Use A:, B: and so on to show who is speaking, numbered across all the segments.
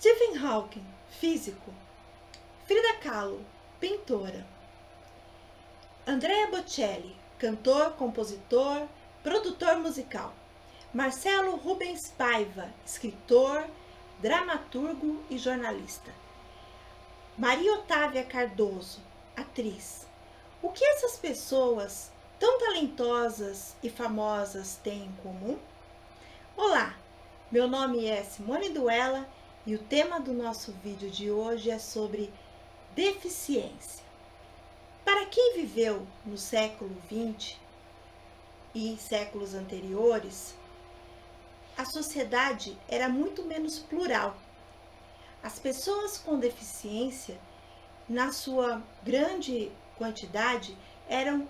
A: Stephen Hawking, físico. Frida Kahlo, pintora. Andrea Bocelli, cantor, compositor, produtor musical. Marcelo Rubens Paiva, escritor, dramaturgo e jornalista. Maria Otávia Cardoso, atriz. O que essas pessoas tão talentosas e famosas têm em comum? Olá, meu nome é Simone Duella e o tema do nosso vídeo de hoje é sobre deficiência. Para quem viveu no século XX e séculos anteriores, a sociedade era muito menos plural. As pessoas com deficiência, na sua grande quantidade, eram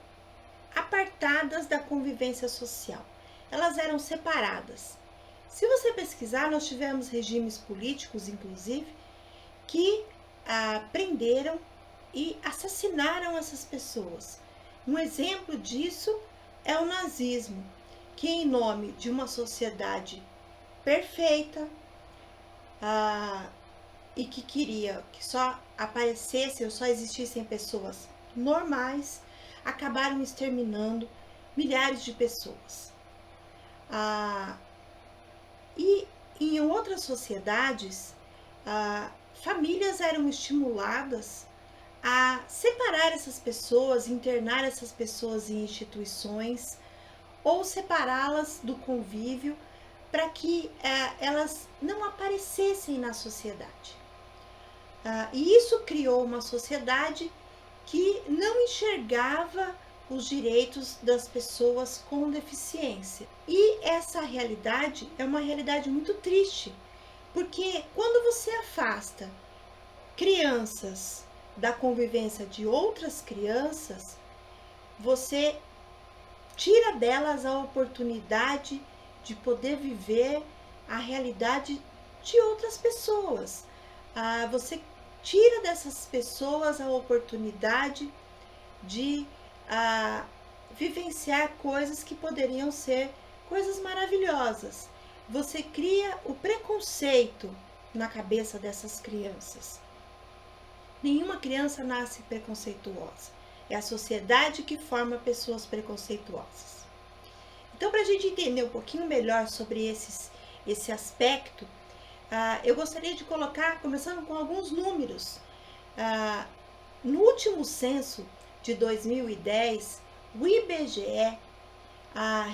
A: apartadas da convivência social. Elas eram separadas. Se você pesquisar, nós tivemos regimes políticos, inclusive, que prenderam e assassinaram essas pessoas. Um exemplo disso é o nazismo, que em nome de uma sociedade perfeita e que queria que só aparecessem ou só existissem pessoas normais, acabaram exterminando milhares de pessoas. E em outras sociedades, famílias eram estimuladas a separar essas pessoas, internar essas pessoas em instituições ou separá-las do convívio para que elas não aparecessem na sociedade. E isso criou uma sociedade que não enxergava os direitos das pessoas com deficiência. E essa realidade é uma realidade muito triste, porque quando você afasta crianças da convivência de outras crianças, você tira delas a oportunidade de poder viver a realidade de outras pessoas. Você tira dessas pessoas a oportunidade de vivenciar coisas que poderiam ser coisas maravilhosas. Você cria o preconceito na cabeça dessas crianças. Nenhuma criança nasce preconceituosa. É a sociedade que forma pessoas preconceituosas. Então, para a gente entender um pouquinho melhor sobre esse aspecto, eu gostaria de colocar, começando com alguns números. No último censo de 2010, o IBGE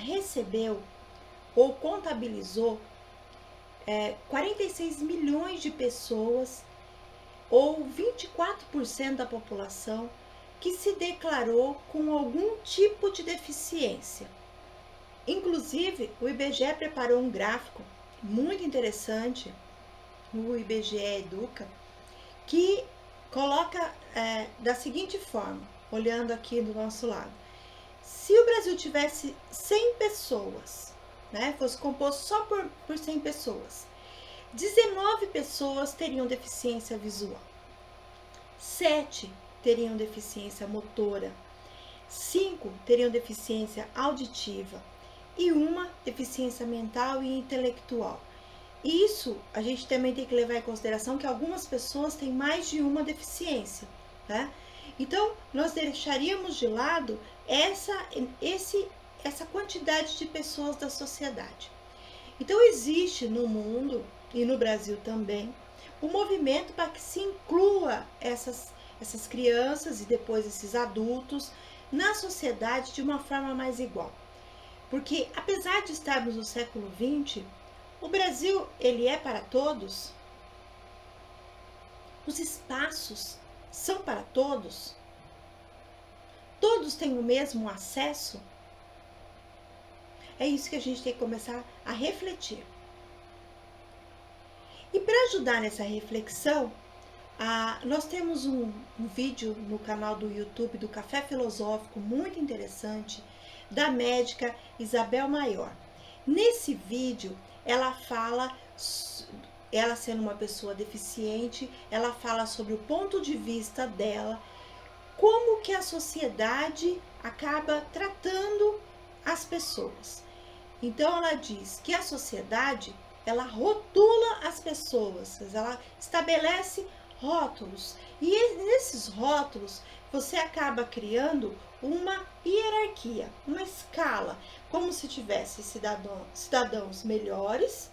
A: recebeu ou contabilizou 46 milhões de pessoas, ou 24% da população, que se declarou com algum tipo de deficiência. Inclusive, o IBGE preparou um gráfico muito interessante, no IBGE Educa, que coloca da seguinte forma, olhando aqui do nosso lado. Se o Brasil tivesse 100 pessoas, fosse composto só por 100 pessoas, 19 pessoas teriam deficiência visual, 7 teriam deficiência motora, 5 teriam deficiência auditiva e 1 deficiência mental e intelectual. E isso a gente também tem que levar em consideração que algumas pessoas têm mais de uma deficiência, né? Então, nós deixaríamos de lado essa quantidade de pessoas da sociedade. Então, existe no mundo e no Brasil também um movimento para que se inclua essas crianças e depois esses adultos na sociedade de uma forma mais igual. Porque, apesar de estarmos no século XX, o Brasil, ele é para todos? Os espaços são para todos? Todos têm o mesmo acesso? É isso que a gente tem que começar a refletir. E para ajudar nessa reflexão, nós temos um vídeo no canal do YouTube do Café Filosófico muito interessante, da médica Isabel Maior. Nesse vídeo, ela fala, ela sendo uma pessoa deficiente, ela fala sobre o ponto de vista dela, como que a sociedade acaba tratando as pessoas. Então, ela diz que a sociedade ela rotula as pessoas, ela estabelece rótulos. E nesses rótulos você acaba criando uma hierarquia, uma escala, como se tivesse cidadãos melhores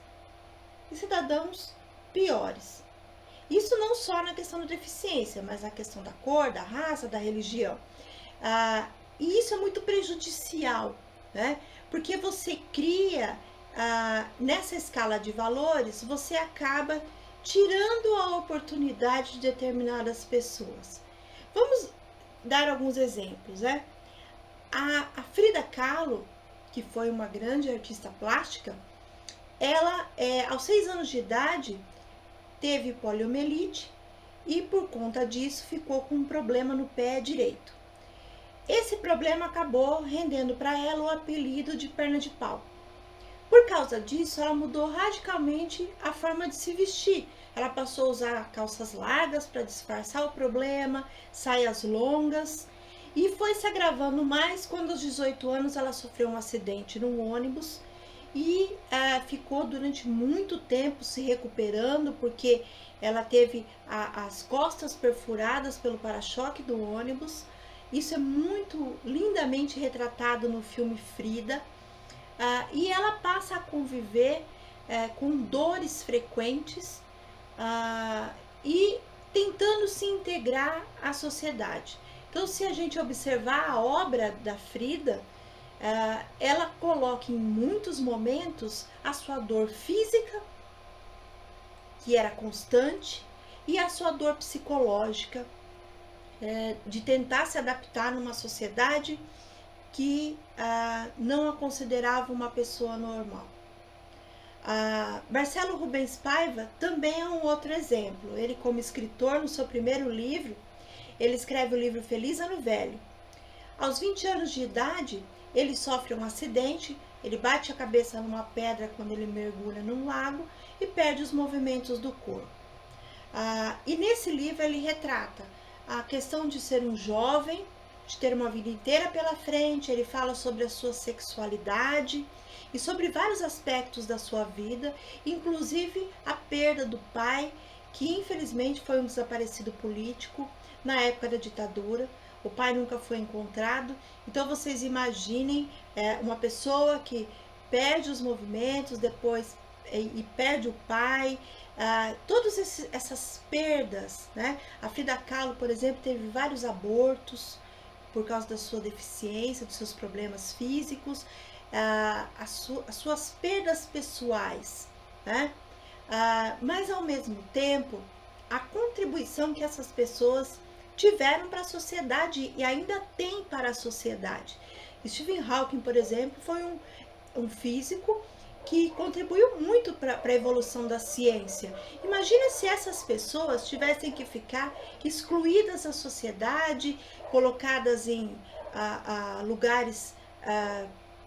A: e cidadãos piores. Isso não só na questão da deficiência, mas na questão da cor, da raça, da religião. E isso é muito prejudicial, né? Porque você cria, nessa escala de valores, você acaba tirando a oportunidade de determinadas pessoas. Vamos dar alguns exemplos, né? A Frida Kahlo, que foi uma grande artista plástica, ela, aos 6 anos de idade, teve poliomielite e por conta disso ficou com um problema no pé direito. Esse problema acabou rendendo para ela o apelido de perna de pau. Por causa disso, ela mudou radicalmente a forma de se vestir. Ela passou a usar calças largas para disfarçar o problema, saias longas, e foi se agravando mais quando aos 18 anos ela sofreu um acidente num ônibus e ficou durante muito tempo se recuperando, porque ela teve as costas perfuradas pelo para-choque do ônibus. Isso é muito lindamente retratado no filme Frida. E ela passa a conviver com dores frequentes e tentando se integrar à sociedade. Então, se a gente observar a obra da Frida, ela coloca em muitos momentos a sua dor física, que era constante, e a sua dor psicológica, de tentar se adaptar numa sociedade que não a considerava uma pessoa normal. Marcelo Rubens Paiva também é um outro exemplo. Ele, como escritor, no seu primeiro livro, ele escreve o livro Feliz Ano Velho. Aos 20 anos de idade, ele sofre um acidente, ele bate a cabeça numa pedra quando ele mergulha num lago e perde os movimentos do corpo. E nesse livro ele retrata a questão de ser um jovem, de ter uma vida inteira pela frente. Ele fala sobre a sua sexualidade e sobre vários aspectos da sua vida, inclusive a perda do pai, que infelizmente foi um desaparecido político na época da ditadura. O pai nunca foi encontrado. Então vocês imaginem uma pessoa que perde os movimentos depois e perde o pai, todas essas perdas, né? A Frida Kahlo, por exemplo, teve vários abortos por causa da sua deficiência, dos seus problemas físicos, as suas perdas pessoais, né? Mas ao mesmo tempo, a contribuição que essas pessoas tiveram para a sociedade e ainda tem para a sociedade. Stephen Hawking, por exemplo, foi um físico que contribuiu muito para a evolução da ciência. Imagina se essas pessoas tivessem que ficar excluídas da sociedade, colocadas em lugares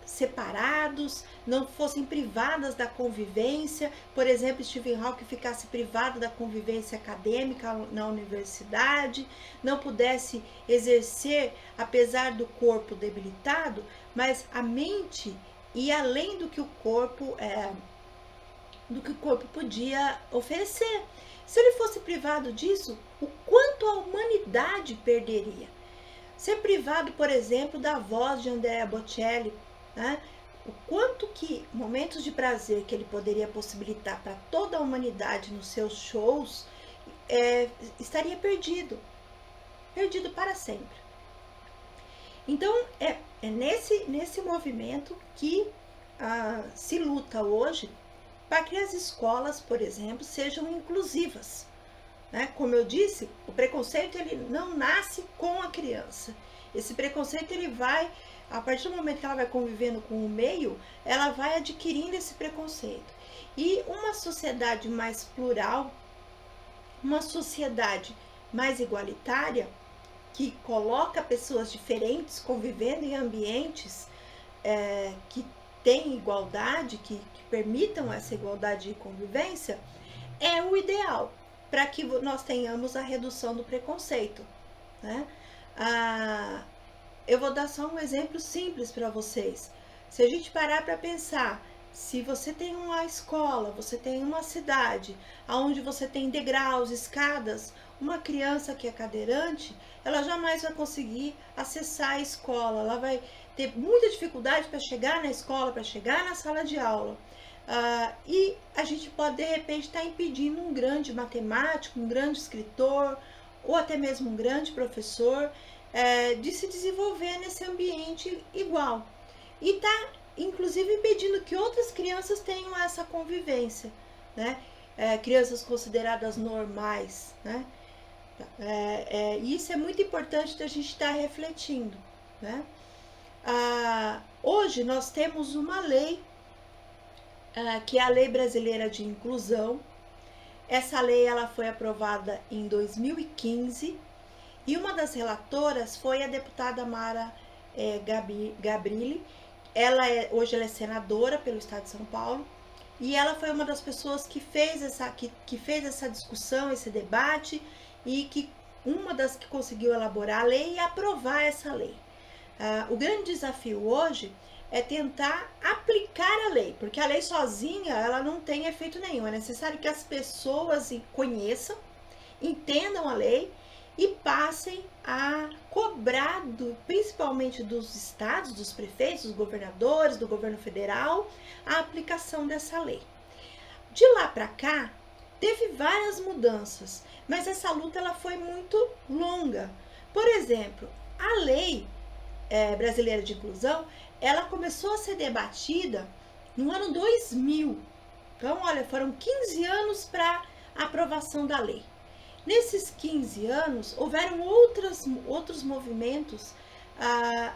A: separados, não fossem privadas da convivência. Por exemplo, Stephen Hawking ficasse privado da convivência acadêmica na universidade, não pudesse exercer, apesar do corpo debilitado, mas a mente e além do que o corpo podia oferecer. Se ele fosse privado disso, o quanto a humanidade perderia? Ser privado, por exemplo, da voz de Andrea Bocelli, né? O quanto que momentos de prazer que ele poderia possibilitar para toda a humanidade nos seus shows estaria perdido para sempre. Então, é nesse movimento que se luta hoje para que as escolas, por exemplo, sejam inclusivas, né? Como eu disse, o preconceito ele não nasce com a criança. Esse preconceito ele vai, a partir do momento que ela vai convivendo com o meio, ela vai adquirindo esse preconceito. E uma sociedade mais plural, uma sociedade mais igualitária, que coloca pessoas diferentes convivendo em ambientes que têm igualdade, que permitam essa igualdade de convivência, é o ideal para que nós tenhamos a redução do preconceito, né? Eu vou dar só um exemplo simples para vocês. Se a gente parar para pensar, se você tem uma escola, você tem uma cidade, onde você tem degraus, escadas, uma criança que é cadeirante, ela jamais vai conseguir acessar a escola, ela vai ter muita dificuldade para chegar na escola, para chegar na sala de aula. E a gente pode, de repente, estar impedindo um grande matemático, um grande escritor, ou até mesmo um grande professor, de se desenvolver nesse ambiente igual. E está, inclusive, impedindo que outras crianças tenham essa convivência, né? Crianças consideradas normais, né? Isso é muito importante da gente estar refletindo, né? Hoje nós temos uma lei, que é a Lei Brasileira de Inclusão. Essa lei ela foi aprovada em 2015 e uma das relatoras foi a deputada Mara Gabrilli. Hoje ela é senadora pelo estado de São Paulo e ela foi uma das pessoas que fez essa discussão, esse debate, e que uma das que conseguiu elaborar a lei e aprovar essa lei. O grande desafio hoje é tentar aplicar a lei, porque a lei sozinha ela não tem efeito nenhum. É necessário que as pessoas conheçam, entendam a lei e passem a cobrar, principalmente dos estados, dos prefeitos, dos governadores, do governo federal, a aplicação dessa lei. De lá para cá, teve várias mudanças, mas essa luta ela foi muito longa. Por exemplo, a lei brasileira de inclusão, ela começou a ser debatida no ano 2000. Então, olha, foram 15 anos para a aprovação da lei. Nesses 15 anos, houveram outros movimentos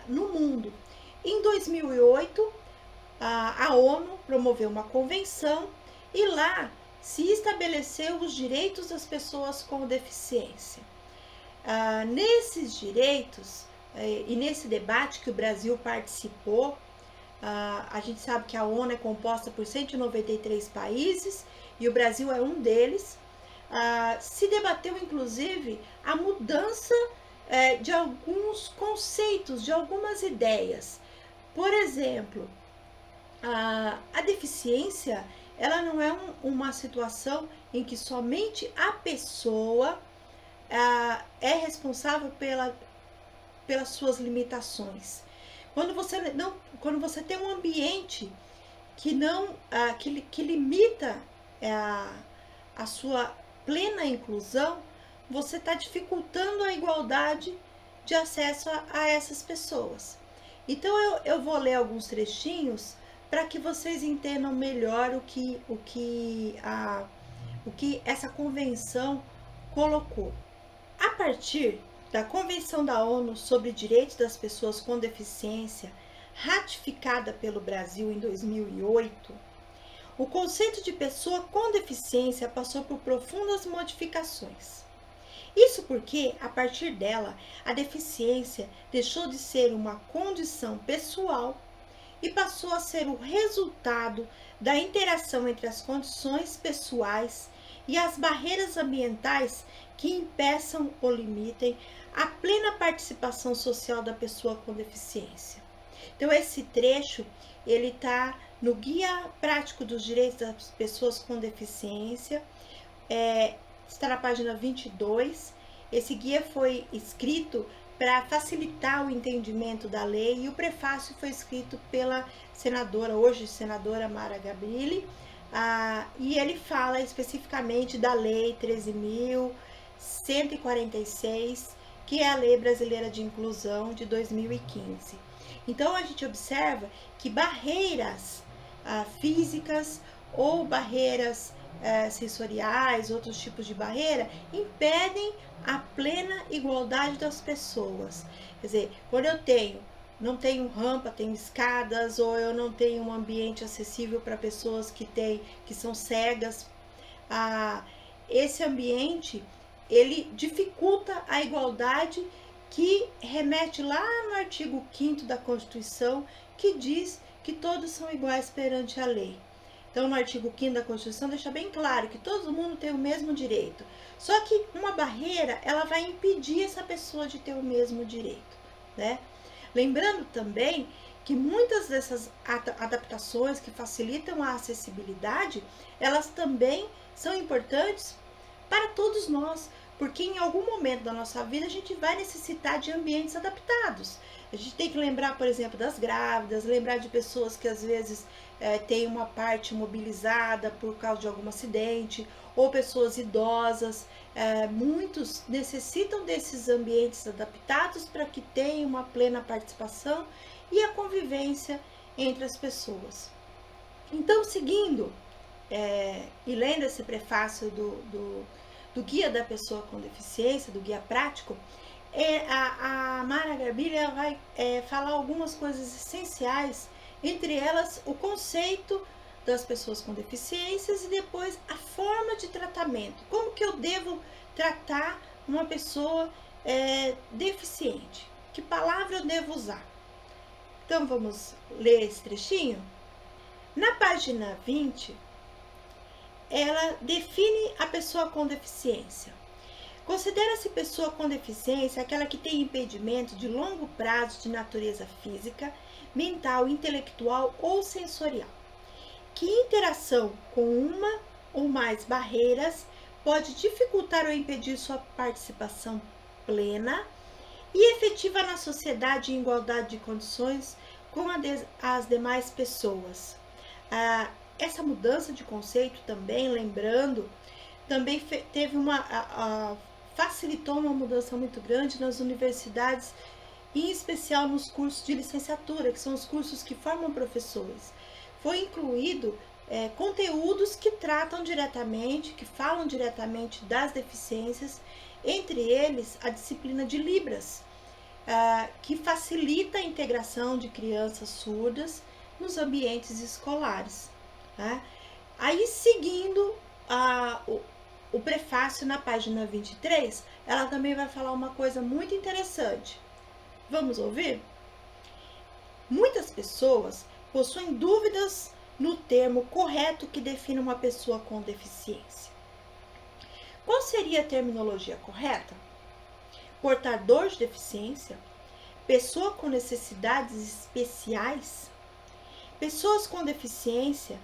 A: no mundo. Em 2008, a ONU promoveu uma convenção e lá se estabeleceu os direitos das pessoas com deficiência. Nesses direitos e nesse debate que o Brasil participou, a gente sabe que a ONU é composta por 193 países e o Brasil é um deles. Se debateu, inclusive, a mudança de alguns conceitos, de algumas ideias. Por exemplo, a deficiência, ela não é uma situação em que somente a pessoa é responsável pelas suas limitações. Quando você tem um ambiente que limita a sua plena inclusão, você está dificultando a igualdade de acesso a essas pessoas. Então eu vou ler alguns trechinhos para que vocês entendam melhor o que essa convenção colocou. A partir da Convenção da ONU sobre Direitos das Pessoas com Deficiência, ratificada pelo Brasil em 2008, o conceito de pessoa com deficiência passou por profundas modificações. Isso porque, a partir dela, a deficiência deixou de ser uma condição pessoal e passou a ser o resultado da interação entre as condições pessoais e as barreiras ambientais que impeçam ou limitem a plena participação social da pessoa com deficiência. Então, esse trecho, ele está no Guia Prático dos Direitos das Pessoas com Deficiência, está na página 22. Esse guia foi escrito para facilitar o entendimento da lei e o prefácio foi escrito pela senadora, hoje senadora Mara Gabrilli, e ele fala especificamente da lei 13.146, que é a Lei Brasileira de Inclusão de 2015. Então, a gente observa que barreiras físicas ou barreiras sensoriais, outros tipos de barreira, impedem a plena igualdade das pessoas. Quer dizer, quando eu não tenho rampa, tenho escadas, ou eu não tenho um ambiente acessível para pessoas que são cegas, esse ambiente, ele dificulta a igualdade, que remete lá no artigo 5º da Constituição, que diz que todos são iguais perante a lei. Então, no artigo 5º da Constituição, deixa bem claro que todo mundo tem o mesmo direito. Só que uma barreira, ela vai impedir essa pessoa de ter o mesmo direito, né? Lembrando também que muitas dessas adaptações que facilitam a acessibilidade, elas também são importantes para todos nós, porque em algum momento da nossa vida a gente vai necessitar de ambientes adaptados. A gente tem que lembrar, por exemplo, das grávidas, lembrar de pessoas que às vezes têm uma parte imobilizada por causa de algum acidente, ou pessoas idosas. Muitos necessitam desses ambientes adaptados para que tenham uma plena participação e a convivência entre as pessoas. Então, seguindo e lendo esse prefácio do Guia da Pessoa com Deficiência, do Guia Prático, a Mara Garbilha vai falar algumas coisas essenciais, entre elas o conceito das pessoas com deficiências e depois a forma de tratamento. Como que eu devo tratar uma pessoa deficiente? Que palavra eu devo usar? Então vamos ler esse trechinho? Na página 20, ela define a pessoa com deficiência. Considera-se pessoa com deficiência aquela que tem impedimento de longo prazo de natureza física, mental, intelectual ou sensorial. Que interação com uma ou mais barreiras pode dificultar ou impedir sua participação plena e efetiva na sociedade em igualdade de condições com as demais pessoas. Essa mudança de conceito também, lembrando, também facilitou uma mudança muito grande nas universidades, em especial nos cursos de licenciatura, que são os cursos que formam professores. Foi incluído conteúdos que tratam diretamente, que falam diretamente das deficiências, entre eles a disciplina de Libras, que facilita a integração de crianças surdas nos ambientes escolares. Tá? Aí, seguindo o prefácio na página 23, ela também vai falar uma coisa muito interessante. Vamos ouvir? Muitas pessoas possuem dúvidas no termo correto que define uma pessoa com deficiência. Qual seria a terminologia correta? Portador de deficiência? Pessoa com necessidades especiais? Pessoas com deficiência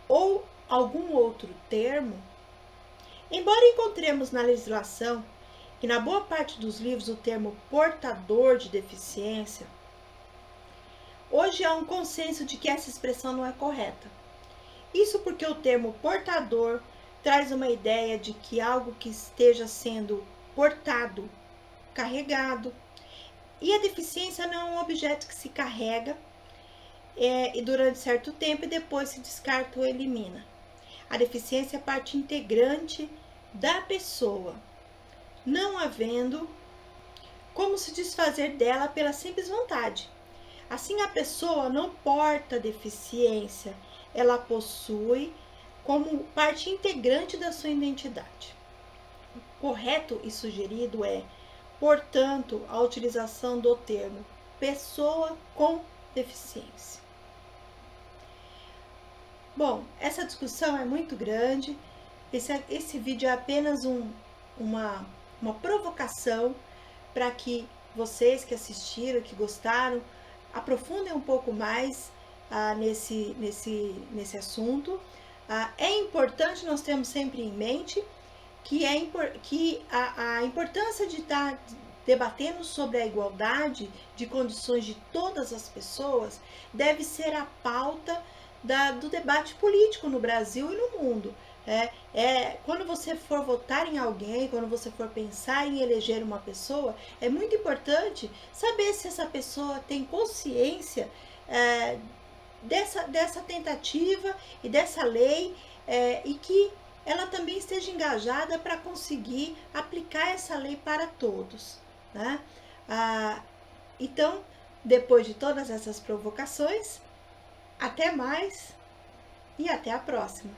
A: ou algum outro termo? Embora encontremos na legislação e na boa parte dos livros o termo portador de deficiência, hoje há um consenso de que essa expressão não é correta. Isso porque o termo portador traz uma ideia de que algo que esteja sendo portado, carregado, e a deficiência não é um objeto que se carrega e durante certo tempo e depois se descarta ou elimina. A deficiência é parte integrante da pessoa, não havendo como se desfazer dela pela simples vontade. Assim, a pessoa não porta deficiência, ela possui como parte integrante da sua identidade. Correto e sugerido é, portanto, a utilização do termo pessoa com deficiência. Bom, essa discussão é muito grande. Esse vídeo é apenas uma provocação para que vocês que assistiram, que gostaram, aprofundem um pouco mais nesse assunto. É importante nós termos sempre em mente que a importância de estar debatendo sobre a igualdade de condições de todas as pessoas deve ser a pauta do debate político no Brasil e no mundo. Quando você for votar em alguém, quando você for pensar em eleger uma pessoa, é muito importante saber se essa pessoa tem consciência dessa tentativa e dessa lei, e que ela também esteja engajada para conseguir aplicar essa lei para todos, né? Então, depois de todas essas provocações, até mais e até a próxima!